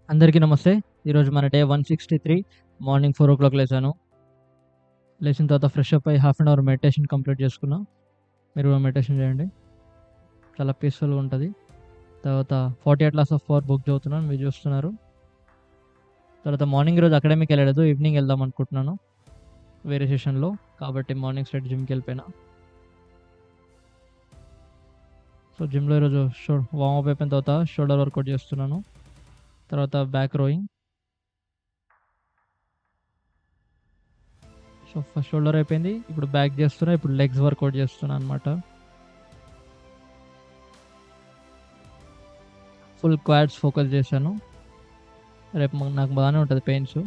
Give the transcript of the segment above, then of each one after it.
అందరికీ నమస్తే. ఈరోజు మన డే 163 మార్నింగ్ 4:00 లేచాను. లేచిన తర్వాత ఫ్రెష్ అప్ అయ్యి half an hour meditation complete చేసుకున్నా. మీరు కూడా మెడిటేషన్ చేయండి. చాలా పీస్‌ఫుల్‌గా ఉంటది. తర్వాత 48 లాస్ ఆఫ్ పవర్ బుక్ చదువుతున్నాను. మీరు చూస్తున్నారు. తర్వాత మార్నింగ్ ఈరోజు అకాడమీకి వెళ్ళలేదు. ఈవినింగ్ వెళ్దాం అనుకుంటున్నాను. వేరే సెషన్‌లో. కాబట్టి మార్నింగ్ స్ట్రెయిట్ జిమ్‌కెళ్ళిపోయినా. సో, జిమ్‌లో ఈరోజు వార్మప్ అయిపోయిన తర్వాత షోల్డర్ వర్కౌట్ చేస్తున్నాను. తర్వాత back rowing. So, first shoulder అయిపోయింది. ఇప్పుడు బ్యాక్ చేస్తున్నా. ఇప్పుడు లెగ్స్ వర్కౌట్ చేస్తున్నా అనమాట. ఫుల్ క్వాడ్స్ ఫోకస్ చేశాను. రేపు నాకు బాగానే ఉంటుంది పెయిన్స్.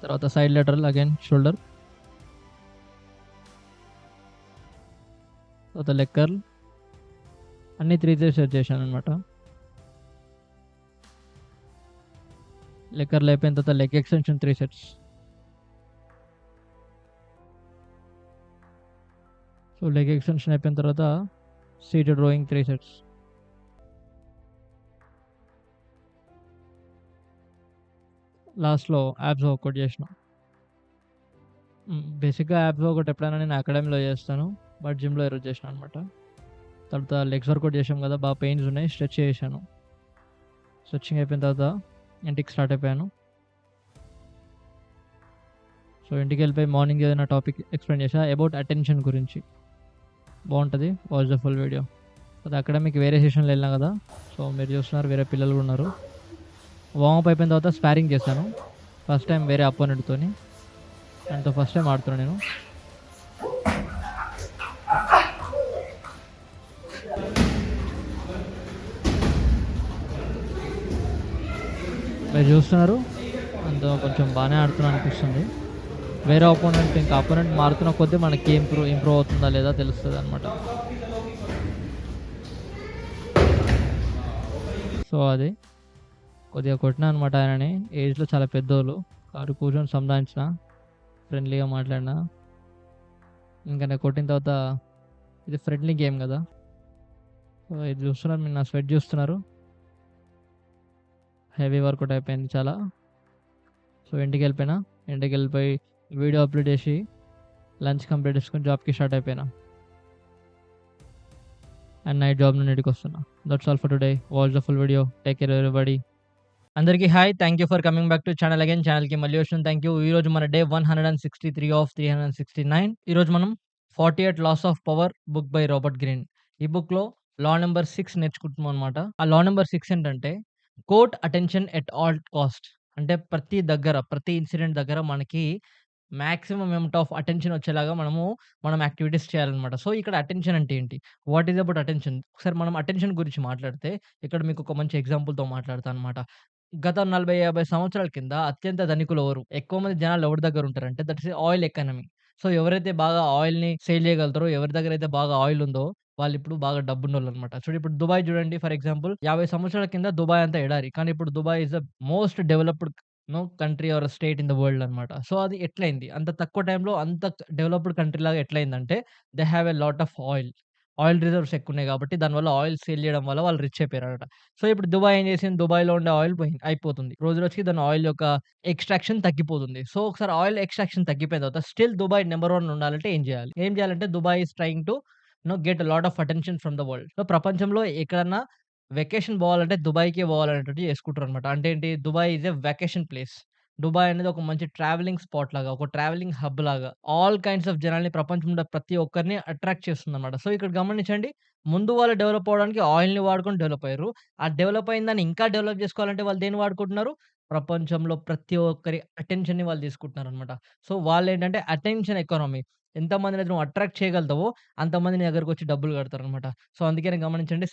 తర్వాత సైడ్ లేటరల్ అగైన్ షోల్డర్. తర్వాత లెగ్ కర్ల్. అన్ని 3 సెట్ చేశాను అనమాట. లెగ్ కర్ల్ అయిపోయిన తర్వాత leg extension 3 sets. So, leg extension అయిపోయిన తర్వాత సీటెడ్ రోయింగ్ 3 సెట్స్. లాస్ట్‌లో యాబ్స్ వర్కౌట్ చేసిన. బేసిక్‌గా యాబ్స్ వర్కౌట్ ఎప్పుడైనా నేను అకాడమీలో చేస్తాను. బట్ జిమ్‌లో ఈరోజు చేసిన అనమాట. తర్వాత లెగ్స్ వర్కౌట్ చేసాం కదా! బాగా పెయిన్స్ ఉన్నాయి. స్ట్రెచ్ చేశాను. స్ట్రెచింగ్ అయిపోయిన తర్వాత ఇంటికి స్టార్ట్ అయిపోయాను. సో, ఇంటికెళ్ళిపోయి మార్నింగ్ ఏదైనా టాపిక్ ఎక్స్‌ప్లెయిన్ చేశా అబౌట్ అటెన్షన్ గురించి. బావుంటది. Watch the full video. అది అకాడమీకి వేరే సెషన్‌లో వెళ్ళినా కదా! సో, మీరు చూస్తున్నారు వేరే పిల్లలు కూడా ఉన్నారు. వార్మప్ అయిపోయిన తర్వాత స్పారింగ్ చేశాను. ఫస్ట్ టైం వేరే అపోనెంట్‌తోని. ఆయనతో ఫస్ట్ టైం ఆడుతున్నా నేను. మీరు చూస్తున్నారు. ఆయనతో కొంచెం బాగానే ఆడుతున్నా అనిపిస్తుంది. వేరే ఇంకా అపోనెంట్ మారుతున్న కొద్దీ మనకి ఇంప్రూవ్ అవుతుందా లేదా తెలుస్తదనమాట. సో, అది కొద్దిగా కొట్టినా అనమాట ఆయనని. ఏజ్‌లో చాలా పెద్దోళ్ళు. కాబట్టి కూర్చొని సంధానించిన. ఫ్రెండ్లీగా మాట్లాడినా. ఇంకా నేను కొట్టిన తర్వాత ఇది ఫ్రెండ్లీ గేమ్ కదా! సో, ఇది చూస్తున్నారు మీరు నా స్వెట్ చూస్తున్నారు. హెవీ వర్కౌట్ అయిపోయింది చాలా. సో, ఇంటికెళ్ళిపోయినా. ఇంటికెళ్ళిపోయి వీడియో అప్‌లోడ్ చేసి లంచ్ కంప్లీట్ చేసుకొని జాబ్‌కి స్టార్ట్ అయిపోయినా. అండ్ నైట్ జాబ్ నుండి ఇంటికొస్తున్నా. That's all for today. Watch the full video. Take care everybody. అందరికీ hi. Thank you for coming back to channel again. ఛానల్‌కి మళ్ళీ వచ్చినందుకు థాంక్ యూ. ఈరోజు మన డే 163 ఆఫ్ 369. ఈరోజు మనం 48 laws of power book by Robert Greene. ఈ బుక్‌లో లా నంబర్ 6 నేర్చుకుంటున్నాం అనమాట. ఆ లా నంబర్ 6 ఏంటంటే court attention at all cost. అంటే ప్రతి ఇన్సిడెంట్ దగ్గర మనకి మాక్సిమం అమౌంట్ ఆఫ్ అటెన్షన్ వచ్చేలాగా మనం యాక్టివిటీస్ చేయాలనమాట. సో, ఇక్కడ అటెన్షన్ అంటే ఏంటి? What is about attention? ఒకసారి మనం అటెన్షన్ గురించి మాట్లాడితే ఇక్కడ మీకు ఒక మంచి ఎగ్జాంపుల్‌తో మాట్లాడతా అనమాట. గత 40, 50 సంవత్సరాల కింద అత్యంత ధనికులెవరు? ఎక్కువ మంది జనాలు ఎవరి దగ్గర ఉంటారంటే that is oil economy. So, ఎవరైతే బాగా ఆయిల్‌ని సేల్ చేయగలుగుతారో, ఎవరి దగ్గరైతే బాగా ఆయిల్ ఉందో వాళ్ళిప్పుడు బాగా డబ్బున్నోళ్ళనమాట. ఇప్పుడు దుబాయ్ చూడండి ఫర్ ఎగ్జాంపుల్ 50 సంవత్సరాల కింద దుబాయ్ అంతా ఎడారి. కానీ ఇప్పుడు Dubai is the most developed country or state in the world అనమాట. సో, అది ఎట్లయింది? అంత తక్కువ టైంలో అంత డెవలప్డ్ కంట్రీ లాగా ఎట్లయిందంటే they have a lot of oil. Oil reserves ఎక్కువున్నాయి కాబట్టి దానివల్ల ఆయిల్ సేల్ చేయడం వల్ల వాళ్ళు రిచ్ అయిపోయారట. సో, ఇప్పుడు దుబాయ్ ఏం చేసింది? దుబాయ్‌లో ఉండే ఆయిల్ అయిపోతుంది. రోజు రోజుకి దాని ఆయిల్ యొక్క ఎక్స్‌ట్రాక్షన్ తగ్గిపోతుంది. సో, ఒకసారి ఆయిల్ ఎక్స్‌ట్రాక్షన్ తగ్గిపోయిన తర్వాత స్టిల్ దుబాయ్ నంబర్ 1 ఉండాలంటే ఏం చేయాలి? ఏం చేయాలంటే Dubai is trying to get a lot of attention from the world. So, ప్రపంచంలో ఎక్కడన్నా వెకేషన్ పోవాలంటే దుబాయ్‌కే పోవాలనేటట్టు చేసుకుంటారనమాట. అంటే ఏంటి? Dubai is a vacation place. Dubai అనేది ఒక మంచి ట్రావెలింగ్ స్పాట్ లాగా, ఒక ట్రావెలింగ్ హబ్ లాగా ఆల్ కైండ్స్ ఆఫ్ జనాల్ని ప్రపంచంలో ప్రతి ఒక్కరిని అట్రాక్ట్ చేస్తుందన్నమాట. సో, ఇక్కడ గమనించండి. ముందు వాళ్ళు డెవలప్ అవ్వడానికి ఆయిల్‌ని వాడుకొని డెవలప్ అయ్యారు. ఆ డెవలప్ అయిన దాన్ని ఇంకా డెవలప్ చేసుకోవాలంటే వాళ్ళు దేన్ని వాడుకుంటున్నారు? ప్రపంచంలో ప్రతి ఒక్కరి అటెన్షన్‌ని వాళ్ళు తీసుకుంటున్నారనమాట. సో, వాళ్ళేంటంటే అటెన్షన్ ఎకానమీ. ఎంతమందినైతే నువ్వు అట్రాక్ట్ చేయగలుగుతావో అంతమంది నీ దగ్గరకొచ్చి డబ్బులు కడతారనమాట. సో, అందుకనే గమనించండి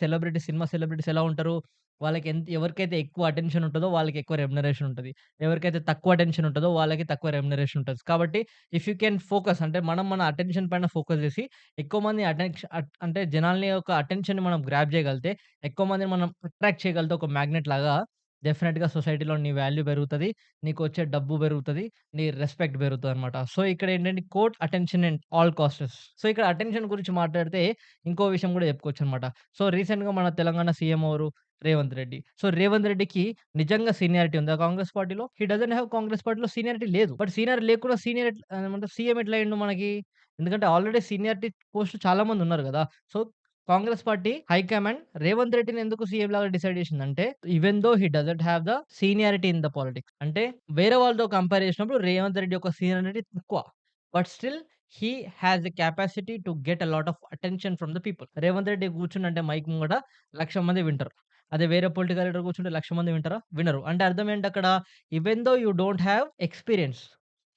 సినిమా సెలబ్రిటీస్ ఎలా ఉంటారు? వాళ్ళకి ఎవరికైతే ఎక్కువ అటెన్షన్ ఉంటదో వాళ్ళకి ఎక్కువ రెమ్యునరేషన్ ఉంటది. ఎవరికైతే తక్కువ అటెన్షన్ ఉంటదో వాళ్ళకి తక్కువ రెమ్యునరేషన్ ఉంటది. కాబట్టి ఇఫ్ యూ కెన్ ఫోకస్ అంటే మనం మన అటెన్షన్ పైన ఫోకస్ చేసి ఎక్కువ మంది అంటే జనాల్ని యొక్క అటెన్షన్‌ని మనం గ్రాబ్ చేయగలిగితే, ఎక్కువ మందిని మనం అట్రాక్ట్ చేయగలిగితే ఒక మ్యాగ్నెట్ లాగా డెఫినిట్‌గా సొసైటీలో నీ వాల్యూ పెరుగుతది. నీకొచ్చే డబ్బు పెరుగుతది. నీ రెస్పెక్ట్ పెరుగుతదనమాట. సో, ఇక్కడేంటంటే court attention at all costs. So, ఇక్కడ అటెన్షన్ గురించి మాట్లాడితే ఇంకో విషయం గూడా చెప్పుకోవచ్చనమాట. సో, రీసెంట్‌గా మన తెలంగాణ సీఎం ఎవరు? రేవంత్ రెడ్డి. సో, రేవంత్ రెడ్డికి నిజంగా సీనియారిటీ ఉందా కాంగ్రెస్ పార్టీలో? హి డజంట్ హావ్ కాంగ్రెస్ పార్టీలో సీనియారిటీ లేదు. బట్ సీనియారిటీ లేకుండా ఏమంటారు సీఎం ఎట్లా అయ్యిండు మనకి? ఎందుకంటే ఆల్రెడీ సీనియారిటీ పోస్ట్‌లు చాలా మందున్నారు గదా! So, Congress party high command Revanth రెడ్డిని ఎందుకు సీఎం లాగా డిసైడ్ చేసిందంటే, even though he doesn't have the seniority in the politics. అంటే వేరే వాళ్ళతో కంపేర్ చేసినప్పుడు రేవంత్ రెడ్డి యొక్క సీనియారిటీ తక్కువ. But still he has the capacity to get a lot of attention from the people. Revanth Reddy కూర్చుండంటే మైక్ ముంగట 1,00,000 మంది వింటారు. అదే వేరే పొలిటికల్ లీడర్ కూర్చుంటే 1,00,000 మంది వింటారా? వినరు. అంటే అర్థం ఏంటక్కడ? Even though you don't have experience,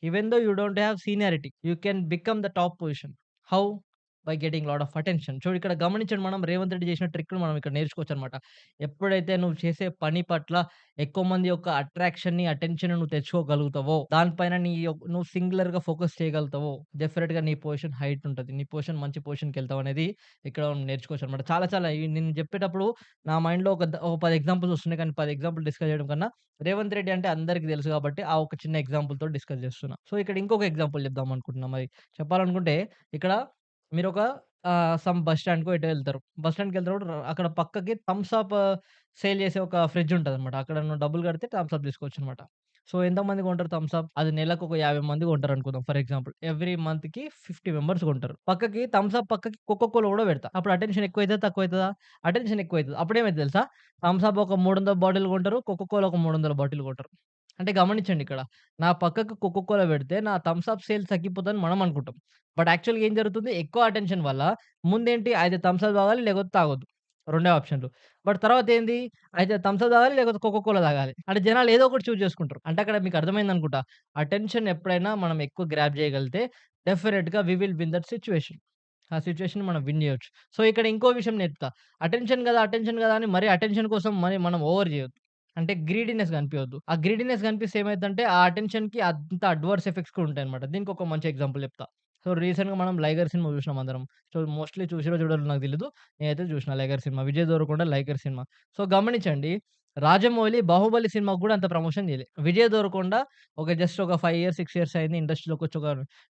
even though you don't have seniority, you can become the top position. How? By getting lot of attention. చూడు ఇక్కడ గమనించండి మనం రేవంత్ రెడ్డి చేసిన ట్రిక్‌ని మనం ఇక్కడ నేర్చుకోవచ్చనమాట. ఎప్పుడైతే నువ్వు చేసే పని పట్ల ఎక్కువ మంది యొక్క అట్రాక్షన్‌ని, అటెన్షన్‌ని నువ్వు తెచ్చుకోగలుగుతావో, దానిపైన నువ్వు సింగులర్‌గా ఫోకస్ చేయగలుగుతావో, డెఫినిట్‌గా నీ పొజిషన్ హైట్ ఉంటది. నీ పొజిషన్ మంచి పొజిషన్‌కెళ్తావనేది ఇక్కడ మనం నేర్చుకోవచ్చనమాట. చాలా చాలా ఇవి నేను చెప్పేటప్పుడు నా మైండ్‌లో ఒక 10 ఎగ్జాంపుల్స్ వస్తున్నాయి. కానీ 10 ఎగ్జాంపుల్ డిస్కస్ చేయడం కన్నా రేవంత్ రెడ్డి అంటే అందరికి తెలుసు కాబట్టి ఆ ఒక చిన్న ఎగ్జాంపుల్‌తోటి డిస్కస్ చేస్తున్నా. సో, ఇక్కడ ఇంకొక ఎగ్జాంపుల్ చెప్దాం అనుకుంటున్నా మరి. చెప్పాలనుకుంటే ఇక్కడ మీరొక సమ్ బస్ స్టాండ్‌కో ఎటో ఎళ్తారు. బస్ స్టాండ్‌కెళ్తున్నప్పుడు అక్కడ పక్కకి థమ్స్ అప్ సేల్ చేసే ఒక ఫ్రిడ్జ్ ఉంటదనమాట. అక్కడ నువ్వు డబ్బులు కడితే థమ్స్ అప్ తీసుకోవచ్చనమాట. సో, ఎంతమంది కొంటారు థమ్స్ అప్? అది నెలకొక 50 మంది కొంటారనుకుందాం ఫర్ ఎగ్జాంపుల్. ఎవ్రీ మంత్‌కి 50 మెంబర్స్ కొంటారు. పక్కకి థమ్స్ అప్ పక్కకి కోకా కోలా కూడా పెడతా. అప్పుడు అటెన్షన్ ఎక్కువైతదా? తక్కువైతదా? అటెన్షన్ ఎక్కువైతది. అప్పుడేమైద్ది తెలుసా? థమ్స్ అప్ ఒక 300 బాటిల్ కొంటారు. కోకా కోలా ఒక 300 బాటిల్ కొంటారు. అంటే గమనించండి ఇక్కడ. నా పక్కకు కోకా కోలా పెడితే నా థమ్స్ అప్ సేల్స్ తగ్గిపోతదని మనం అనుకుంటాం. బట్ యాక్చువల్‌గా ఏం జరుగుతుంది? ఎక్కువ అటెన్షన్ వల్ల ముందేంటి అయితే థమ్స్ అప్ తాగాలి లేకపోతే తాగొద్దు. రెండే ఆప్షన్‌లు. బట్ తర్వాతేంది? అయితే థమ్స్ అప్ తాగాలి లేకపోతే కోకా కోలా తాగాలి. అంటే జనాలు ఏదో ఒకటి చూజ్ చేసుకుంటారు. అంటే అక్కడ మీకు అర్థమైందనుకుంటా. అటెన్షన్ ఎప్పుడైనా మనం ఎక్కువ గ్రాబ్ చేయగలిగితే డెఫినిట్‌గా we will win that situation. ఆ సిట్యుయేషన్‌ని మనం విన్ చేయొచ్చు. సో, ఇక్కడ ఇంకో విషయం నేర్పుతా. అటెన్షన్ గదా అని మరీ అటెన్షన్ కోసం మరి మనం ఓవర్ చేయొద్దు. అంటే గ్రీడీనెస్ కనిపియొద్దు. ఆ గ్రీడీనెస్ కనిపిస్తే ఏమైద్దంటే ఆ అటెన్షన్‌కి అంత అడ్వర్స్ ఎఫెక్ట్స్ కూడా ఉంటాయన్నమాట. దీనికొక మంచి ఎగ్జాంపుల్ చెప్తా. సో, రీసెంట్‌గా మనం 'లైగర్' సినిమా చూసినాం అందరం. సో, మోస్ట్‌లీ చూసిరో చూడరో నాకు తెలీదు. నేనైతే చూసిన 'లైగర్' సినిమా. విజయ్ దేవరకొండ 'లైగర్' సినిమా. సో, గమనించండి. రాజమౌళి 'బాహుబలి' సినిమాకి గూడా అంత ప్రమోషన్ చేయలే. విజయ్ దేవరకొండ జస్ట్ ఒక 5 ఇయర్స్, 6 ఇయర్స్ అయింది ఇండస్ట్రీలోకొచ్చి ఒక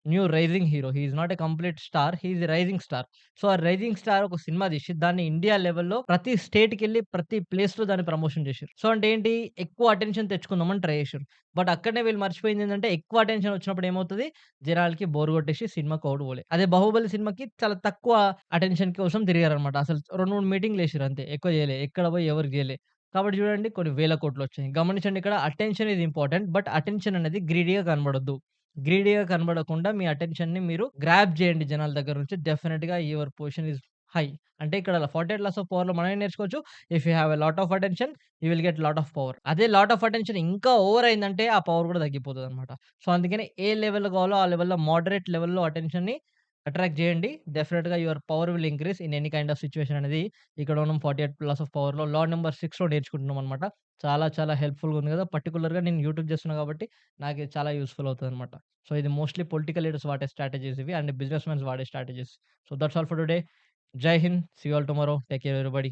new rising hero. He is not a complete star. He is a rising star. So, ఆ రైజింగ్ స్టార్ ఒక సినిమా తీసి దాన్ని ఇండియా లెవెల్‌లో ప్రతి స్టేట్‌కెళ్ళి ప్రతి ప్లేస్‌లో దాన్ని ప్రమోషన్ చేసిర్రు. సో, అంటే ఏంటి ఎక్కువ అటెన్షన్ తెచ్చుకుందామని ట్రై చేసిర్రు. బట్ అక్కడనే వీళ్ళు మర్చిపోయిందేంటంటే ఎక్కువ అటెన్షన్ వచ్చినప్పుడు ఏమవుతది? జనాలకి బోర్ కొట్టేసి సినిమాకి ఎవడు పోలే. అదే 'బాహుబలి' సినిమాకి చాలా తక్కువ అటెన్షన్ కోసం తిరిగారన్నమాట. అసలు 2, 3 మీటింగ్‌లేసిర్రు అంతే. ఎక్కువ చేయలే. ఎక్కడ పోయి ఎవరికి చేయలే. కాబట్టి చూడండి కొన్ని వేల కోట్లొచ్చాయి. గమనించండి ఇక్కడ attention is important. But attention అనేది గ్రీడీగా కనబడొద్దు. గ్రీడీగా కనబడకుండా మీ అటెన్షన్‌ని మీరు గ్రాబ్ చేయండి జనాల దగ్గర నుంచి. డెఫినిట్‌గా యువర్ పొజిషన్ ఈస్ హై. అంటే ఇక్కడ 48 లాస్ ఆఫ్ పవర్‌లో మనం ఏం నేర్చుకోవచ్చు? If you have a lot of attention you will get lot of power. అదే లాట్ ఆఫ్ అటెన్షన్ ఇంకా ఓవర్ అయిందంటే ఆ పవర్ కూడా తగ్గిపోతదనమాట. సో, అందుకని ఏ లెవెల్ కావాలో ఆ లెవెల్‌లో మోడరేట్ లెవెల్‌లో అటెన్షన్‌ని అట్రాక్ట్ చేయండి. డెఫినిట్‌గా your power will increase in any kind of situation అనేది ఇక్కడ మనం 48 లాస్ ఆఫ్ పవర్‌లో లా నంబర్ 6లో నేర్చుకుంటున్నామనమాట. చాలా చాలా హెల్ప్‌ఫుల్‌గా ఉంది కదా! పర్టిక్యులర్‌గా నేను యూట్యూబ్ చేస్తున్నా కాబట్టి నాకిది చాలా యూజ్‌ఫుల్ అవుతదనమాట. సో, ఇది మోస్ట్‌లీ పొలిటికల్ లీడర్స్ వాడే స్ట్రాటజీస్ ఇవి అండ్ బిజినెస్ మాన్స్ వాడే strategies. So, that's all for today. Jai Hind. See you all tomorrow. Take care everybody.